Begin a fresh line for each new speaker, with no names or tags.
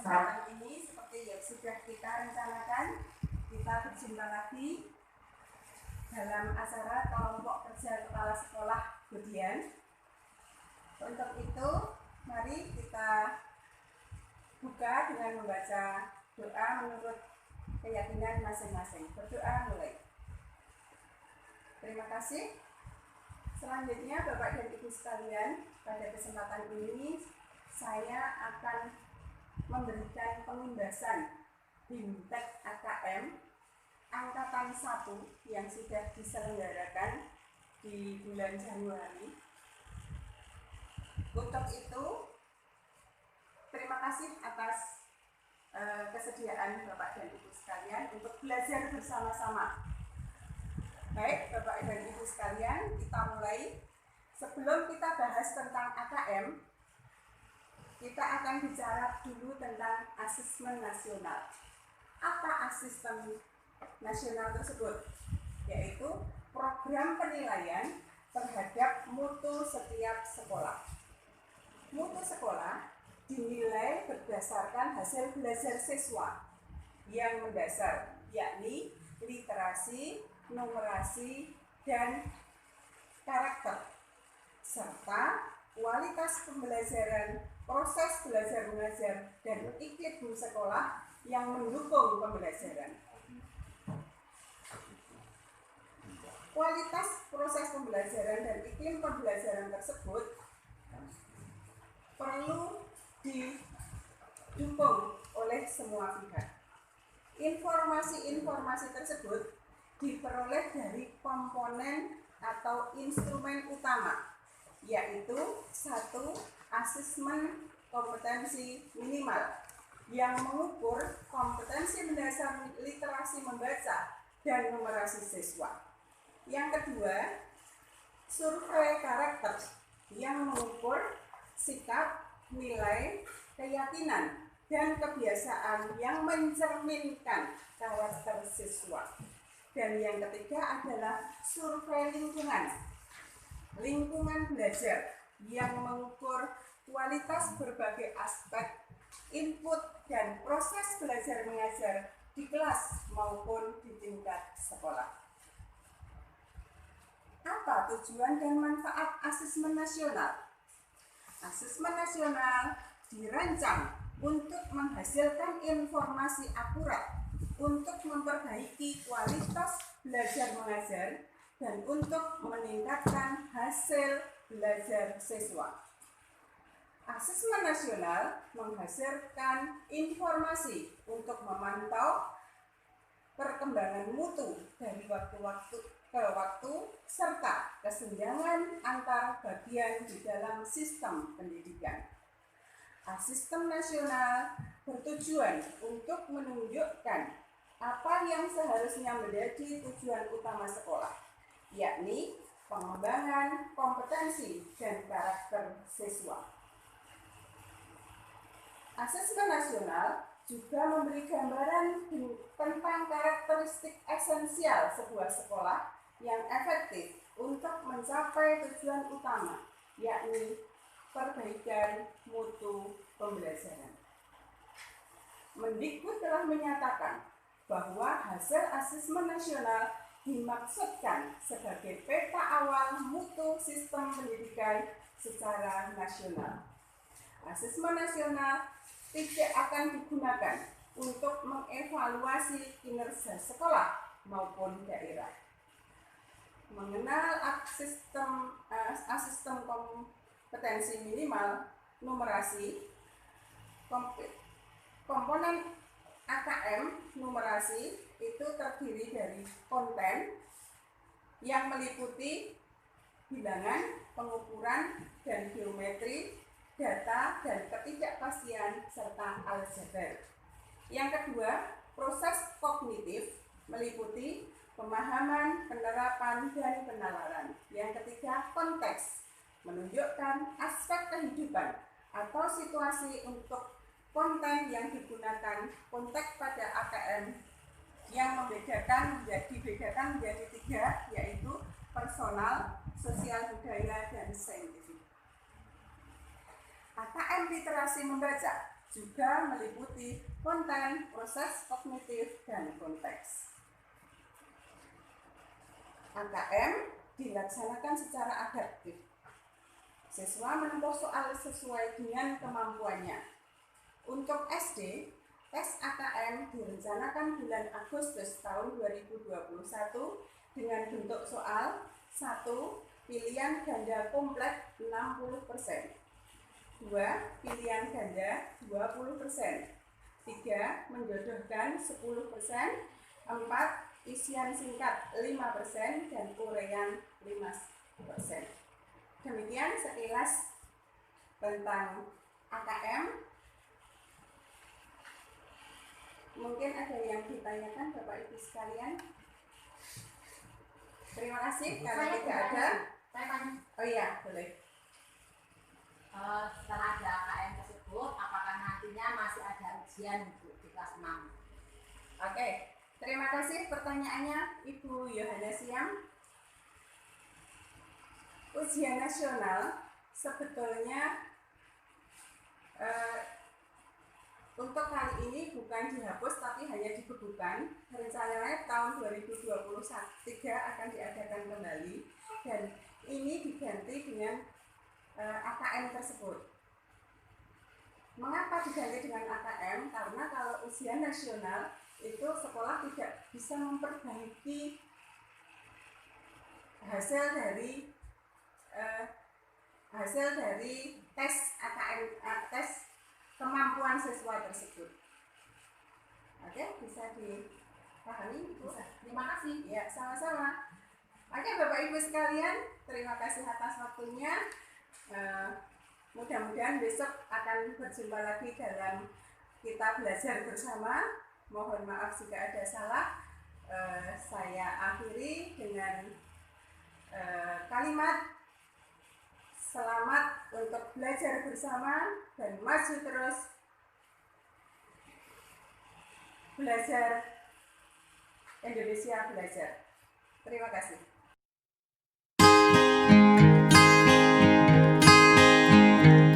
kesempatan ini seperti yang sudah kita rencanakan, kita berjumpa lagi dalam acara kelompok kerja kepala sekolah Budian. Untuk itu, mari kita buka dengan membaca doa menurut keyakinan masing-masing. Berdoa mulai. Terima kasih. Selanjutnya, Bapak dan Ibu sekalian, pada kesempatan ini saya akan memberikan pengundasan BIMTEK AKM Angkatan 1 yang sudah diselenggarakan di bulan Januari. Untuk itu, terima kasih atas kesediaan Bapak dan Ibu sekalian untuk belajar bersama-sama. Baik, Bapak dan Ibu sekalian, kita mulai. Sebelum kita bahas tentang AKM, kita akan bicara dulu tentang asesmen nasional. Apa asesmen nasional tersebut? Yaitu program penilaian terhadap mutu setiap sekolah. Mutu sekolah dinilai berdasarkan hasil belajar siswa yang mendasar, yakni literasi, numerasi, dan karakter, serta kualitas pembelajaran, proses belajar mengajar, dan iklim sekolah yang mendukung pembelajaran. Kualitas proses pembelajaran dan iklim pembelajaran tersebut perlu didukung oleh semua pihak. Informasi-informasi tersebut diperoleh dari komponen atau instrumen utama, yaitu 1. Asesmen kompetensi minimal yang mengukur kompetensi mendasar literasi membaca dan numerasi siswa. Yang kedua, survei karakter yang mengukur sikap, nilai, keyakinan, dan kebiasaan yang mencerminkan karakter siswa. Dan yang ketiga adalah survei lingkungan belajar yang mengukur kualitas berbagai aspek input dan proses belajar mengajar di kelas maupun di tingkat sekolah. Apa tujuan dan manfaat asesmen nasional? Asesmen nasional dirancang untuk menghasilkan informasi akurat untuk memperbaiki kualitas belajar mengajar dan untuk meningkatkan hasil belajar siswa. Asesmen nasional menghasilkan informasi untuk memantau perkembangan mutu dari waktu ke waktu serta kesenjangan antar bagian di dalam sistem pendidikan. Asesmen nasional bertujuan untuk menunjukkan apa yang seharusnya menjadi tujuan utama sekolah, yakni pengembangan kompetensi dan karakter siswa. Asesmen nasional juga memberi gambaran tentang karakteristik esensial sebuah sekolah yang efektif untuk mencapai tujuan utama, yakni perbaikan mutu pembelajaran. Mendikbud telah menyatakan bahwa hasil asesmen nasional dimaksudkan sebagai peta awal mutu sistem pendidikan secara nasional. Asesmen nasional tidak akan digunakan untuk mengevaluasi kinerja sekolah maupun daerah. Mengenal sistem kompetensi minimal numerasi, komponen AKM numerasi itu terdiri dari konten yang meliputi bilangan, pengukuran, dan geometri, data, dan ketidakpastian, serta aljabar. Yang kedua, proses kognitif meliputi pemahaman, penerapan, dan penalaran. Yang ketiga, konteks menunjukkan aspek kehidupan atau situasi untuk konten yang digunakan. Konteks pada AKM yang dibedakan menjadi 3, yaitu personal, sosial budaya, dan saintifik. AKM literasi membaca juga meliputi konten, proses kognitif, dan konteks. AKM dilaksanakan secara adaptif. Siswa menempuh soal sesuai dengan kemampuannya. Untuk SD, tes AKM direncanakan bulan Agustus tahun 2021 dengan bentuk soal 1. Pilihan ganda kompleks 60%, 2. Pilihan ganda 20%, 3. Menjodohkan 10%, 4. Isian singkat 5% dan uraian 5%. Demikian sekilas tentang AKM. Mungkin ada yang ditanyakan Bapak Ibu sekalian. Terima kasih. Kalau tidak ada,
saya tanya.
Oh iya, boleh.
Setelah ada AKM tersebut, apakah nantinya masih ada ujian di kelas 6?
Oke, terima kasih pertanyaannya Ibu Yohana Siam. Ujian nasional sebetulnya untuk kali ini bukan dihapus tapi hanya dibebukan. Rencananya tahun 2023 akan diadakan kembali dan ini diganti dengan AKM tersebut. Mengapa diganti dengan AKM? Karena kalau ujian nasional itu sekolah tidak bisa memperbaiki hasil dari tes AKM, tes kemampuan siswa tersebut. Oke, bisa dipahami? Bisa.
Terima kasih.
Ya, sama-sama. Oke, Bapak Ibu sekalian, terima kasih atas waktunya. Mudah-mudahan besok akan berjumpa lagi dalam kita belajar bersama. Mohon maaf jika ada salah. Saya akhiri dengan kalimat selamat untuk belajar bersama dan maju terus belajar. Indonesia belajar. Terima kasih.